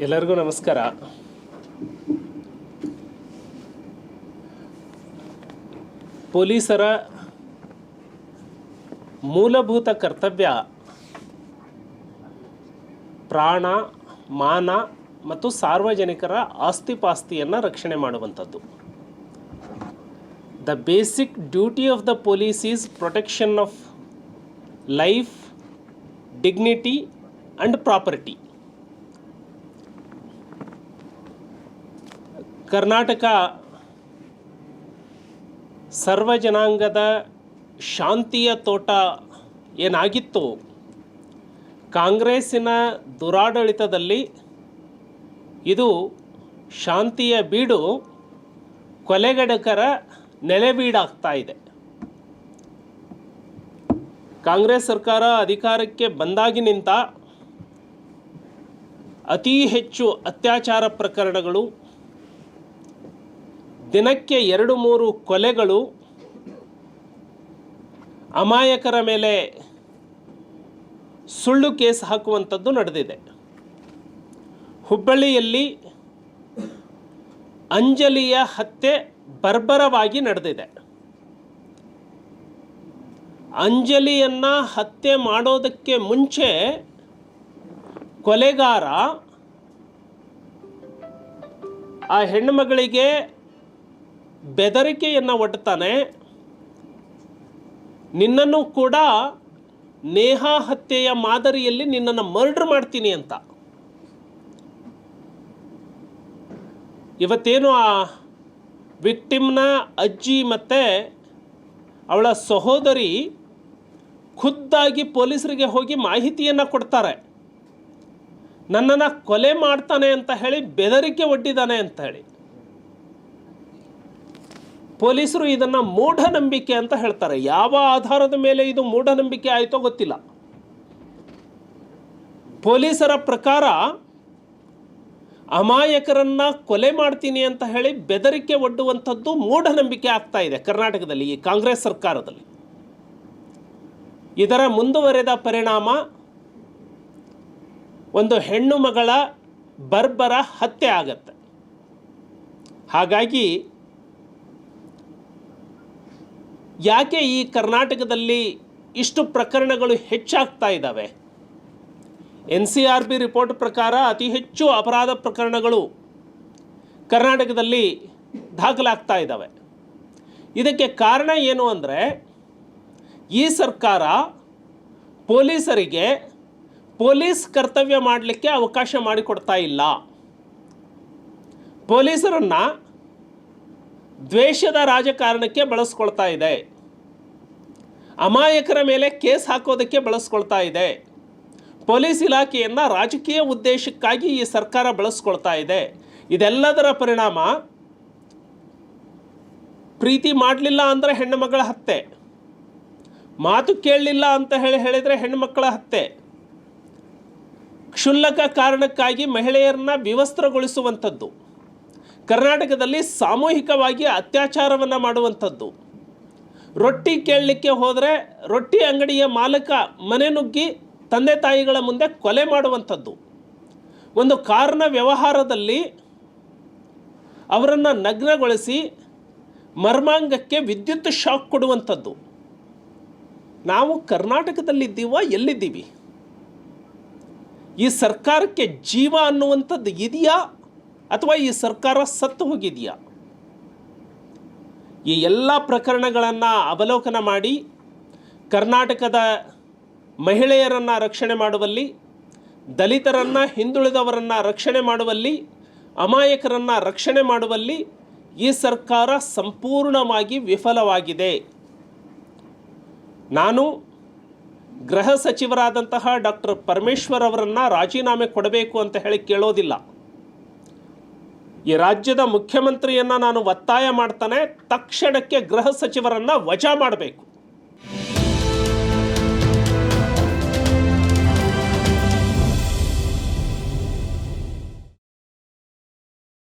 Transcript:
ಎಲ್ಲರಿಗೂ ನಮಸ್ಕಾರ. ಪೊಲೀಸರ ಮೂಲಭೂತ ಕರ್ತವ್ಯ ಪ್ರಾಣ, ಮಾನ ಮತ್ತು ಸಾರ್ವಜನಿಕರ ಆಸ್ತಿಪಾಸ್ತಿಯನ್ನು ರಕ್ಷಣೆ ಮಾಡುವಂಥದ್ದು. The basic duty of the police is protection of life, dignity and property. Karnataka ಸರ್ವಜನಾಂಗದ ಶಾಂತಿಯ ತೋಟ ಏನಾಗಿತ್ತು, ಕಾಂಗ್ರೆಸ್ಸಿನ ದುರಾಡಳಿತದಲ್ಲಿ ಇದು ಶಾಂತಿಯ ಬೀಡು ಕೊಲೆಗಡಕರ ನೆಲೆಬೀಡಾಗ್ತಾ ಇದೆ. ಕಾಂಗ್ರೆಸ್ ಸರ್ಕಾರ ಅಧಿಕಾರಕ್ಕೆ ಬಂದಾಗಿನಿಂದ ಅತಿ ಹೆಚ್ಚು ಅತ್ಯಾಚಾರ ಪ್ರಕರಣಗಳು, ದಿನಕ್ಕೆ 2-3 ಕೊಲೆಗಳು, ಅಮಾಯಕರ ಮೇಲೆ ಸುಳ್ಳು ಕೇಸ್ ಹಾಕುವಂಥದ್ದು ನಡೆದಿದೆ. ಹುಬ್ಬಳ್ಳಿಯಲ್ಲಿ ಅಂಜಲಿಯ ಹತ್ಯೆ ಬರ್ಬರವಾಗಿ ನಡೆದಿದೆ. ಅಂಜಲಿಯನ್ನು ಹತ್ಯೆ ಮಾಡೋದಕ್ಕೆ ಮುಂಚೆ ಕೊಲೆಗಾರ ಆ ಹೆಣ್ಣುಮಗಳಿಗೆ ಬೆದರಿಕೆಯನ್ನು ಒಡ್ತಾನೆ, ನಿನ್ನನ್ನು ಕೂಡ ನೇಹಾ ಹತ್ಯೆಯ ಮಾದರಿಯಲ್ಲಿ ನಿನ್ನನ್ನು ಮರ್ಡರ್ ಮಾಡ್ತೀನಿ ಅಂತ. ಇವತ್ತೇನು ಆ ವಿಕ್ಟಿಮ್ನ ಅಜ್ಜಿ ಮತ್ತು ಅವಳ ಸಹೋದರಿ ಖುದ್ದಾಗಿ ಪೊಲೀಸರಿಗೆ ಹೋಗಿ ಮಾಹಿತಿಯನ್ನು ಕೊಡ್ತಾರೆ, ನನ್ನನ್ನು ಕೊಲೆ ಮಾಡ್ತಾನೆ ಅಂತ ಹೇಳಿ ಬೆದರಿಕೆ ಒಡ್ಡಿದ್ದಾನೆ ಅಂತ ಹೇಳಿ. ಪೊಲೀಸರು ಇದನ್ನು ಮೂಢನಂಬಿಕೆ ಅಂತ ಹೇಳ್ತಾರೆ. ಯಾವ ಆಧಾರದ ಮೇಲೆ ಇದು ಮೂಢನಂಬಿಕೆ ಆಯಿತೋ ಗೊತ್ತಿಲ್ಲ. ಪೊಲೀಸರ ಪ್ರಕಾರ ಅಮಾಯಕರನ್ನು ಕೊಲೆ ಮಾಡ್ತೀನಿ ಅಂತ ಹೇಳಿ ಬೆದರಿಕೆ ಒಡ್ಡುವಂಥದ್ದು ಮೂಢನಂಬಿಕೆ ಆಗ್ತಾ ಇದೆ ಕರ್ನಾಟಕದಲ್ಲಿ, ಈ ಕಾಂಗ್ರೆಸ್ ಸರ್ಕಾರದಲ್ಲಿ. ಇದರ ಮುಂದುವರೆದ ಪರಿಣಾಮ ಒಂದು ಹೆಣ್ಣು ಮಗಳ ಬರ್ಬರ ಹತ್ಯೆ ಆಗತ್ತೆ. ಹಾಗಾಗಿ ಯಾಕೆ ಈ ಕರ್ನಾಟಕದಲ್ಲಿ ಇಷ್ಟು ಪ್ರಕರಣಗಳು ಹೆಚ್ಚಾಗ್ತಾ ಇದ್ದಾವೆ? NCRB ರಿಪೋರ್ಟ್ ಪ್ರಕಾರ ಅತಿ ಹೆಚ್ಚು ಅಪರಾಧ ಪ್ರಕರಣಗಳು ಕರ್ನಾಟಕದಲ್ಲಿ ದಾಖಲಾಗ್ತಾ ಇದ್ದಾವೆ. ಇದಕ್ಕೆ ಕಾರಣ ಏನು ಅಂದರೆ, ಈ ಸರ್ಕಾರ ಪೊಲೀಸರಿಗೆ ಪೊಲೀಸ್ ಕರ್ತವ್ಯ ಮಾಡಲಿಕ್ಕೆ ಅವಕಾಶ ಮಾಡಿಕೊಡ್ತಾ ಇಲ್ಲ. ಪೊಲೀಸರನ್ನು ದ್ವೇಷದ ರಾಜಕಾರಣಕ್ಕೆ ಬಳಸ್ಕೊಳ್ತಾ ಇದೆ, ಅಮಾಯಕರ ಮೇಲೆ ಕೇಸ್ ಹಾಕೋದಕ್ಕೆ ಬಳಸ್ಕೊಳ್ತಾ ಇದೆ, ಪೊಲೀಸ್ ಇಲಾಖೆಯನ್ನು ರಾಜಕೀಯ ಉದ್ದೇಶಕ್ಕಾಗಿ ಈ ಸರ್ಕಾರ ಬಳಸ್ಕೊಳ್ತಾ ಇದೆ. ಇದೆಲ್ಲದರ ಪರಿಣಾಮ ಪ್ರೀತಿ ಮಾಡಲಿಲ್ಲ ಅಂದರೆ ಹೆಣ್ಣು ಮಗಳ ಹತ್ಯೆ, ಮಾತು ಕೇಳಲಿಲ್ಲ ಅಂತ ಹೇಳಿದರೆ ಹೆಣ್ಣು ಮಕ್ಕಳ ಹತ್ಯೆ, ಕ್ಷುಲ್ಲಕ ಕಾರಣಕ್ಕಾಗಿ ಮಹಿಳೆಯರನ್ನ ವಿವಸ್ತ್ರಗೊಳಿಸುವಂಥದ್ದು, ಕರ್ನಾಟಕದಲ್ಲಿ ಸಾಮೂಹಿಕವಾಗಿ ಅತ್ಯಾಚಾರವನ್ನು ಮಾಡುವಂಥದ್ದು, ರೊಟ್ಟಿ ಕೇಳಲಿಕ್ಕೆ ಹೋದರೆ ರೊಟ್ಟಿ ಅಂಗಡಿಯ ಮಾಲಕ ಮನೆ ನುಗ್ಗಿ ತಂದೆ ತಾಯಿಗಳ ಮುಂದೆ ಕೊಲೆ ಮಾಡುವಂಥದ್ದು, ಒಂದು ಕಾರಿನ ವ್ಯವಹಾರದಲ್ಲಿ ಅವರನ್ನು ನಗ್ನಗೊಳಿಸಿ ಮರ್ಮಾಂಗಕ್ಕೆ ವಿದ್ಯುತ್ ಶಾಕ್ ಕೊಡುವಂಥದ್ದು. ನಾವು ಕರ್ನಾಟಕದಲ್ಲಿದ್ದೀವ, ಎಲ್ಲಿದ್ದೀವಿ? ಈ ಸರ್ಕಾರಕ್ಕೆ ಜೀವ ಅನ್ನುವಂಥದ್ದು ಇದೆಯಾ ಅಥವಾ ಈ ಸರ್ಕಾರ ಸತ್ತು ಹೋಗಿದೆಯಾ? ಈ ಎಲ್ಲ ಪ್ರಕರಣಗಳನ್ನು ಅವಲೋಕನ ಮಾಡಿ ಕರ್ನಾಟಕದ ಮಹಿಳೆಯರನ್ನು ರಕ್ಷಣೆ ಮಾಡುವಲ್ಲಿ, ದಲಿತರನ್ನು, ಹಿಂದುಳಿದವರನ್ನು ರಕ್ಷಣೆ ಮಾಡುವಲ್ಲಿ, ಅಮಾಯಕರನ್ನು ರಕ್ಷಣೆ ಮಾಡುವಲ್ಲಿ ಈ ಸರ್ಕಾರ ಸಂಪೂರ್ಣವಾಗಿ ವಿಫಲವಾಗಿದೆ. ನಾನು ಗೃಹ ಸಚಿವರಾದಂತಹ ಡಾಕ್ಟರ್ ಪರಮೇಶ್ವರ್ ಅವರನ್ನು ರಾಜೀನಾಮೆ ಕೊಡಬೇಕು ಅಂತ ಹೇಳಿ ಕೇಳೋದಿಲ್ಲ. ಈ ರಾಜ್ಯದ ಮುಖ್ಯಮಂತ್ರಿಯನ್ನು ನಾನು ಒತ್ತಾಯ ಮಾಡ್ತಾನೆ, ತಕ್ಷಣಕ್ಕೆ ಗೃಹ ಸಚಿವರನ್ನು ವಜಾ ಮಾಡಬೇಕು.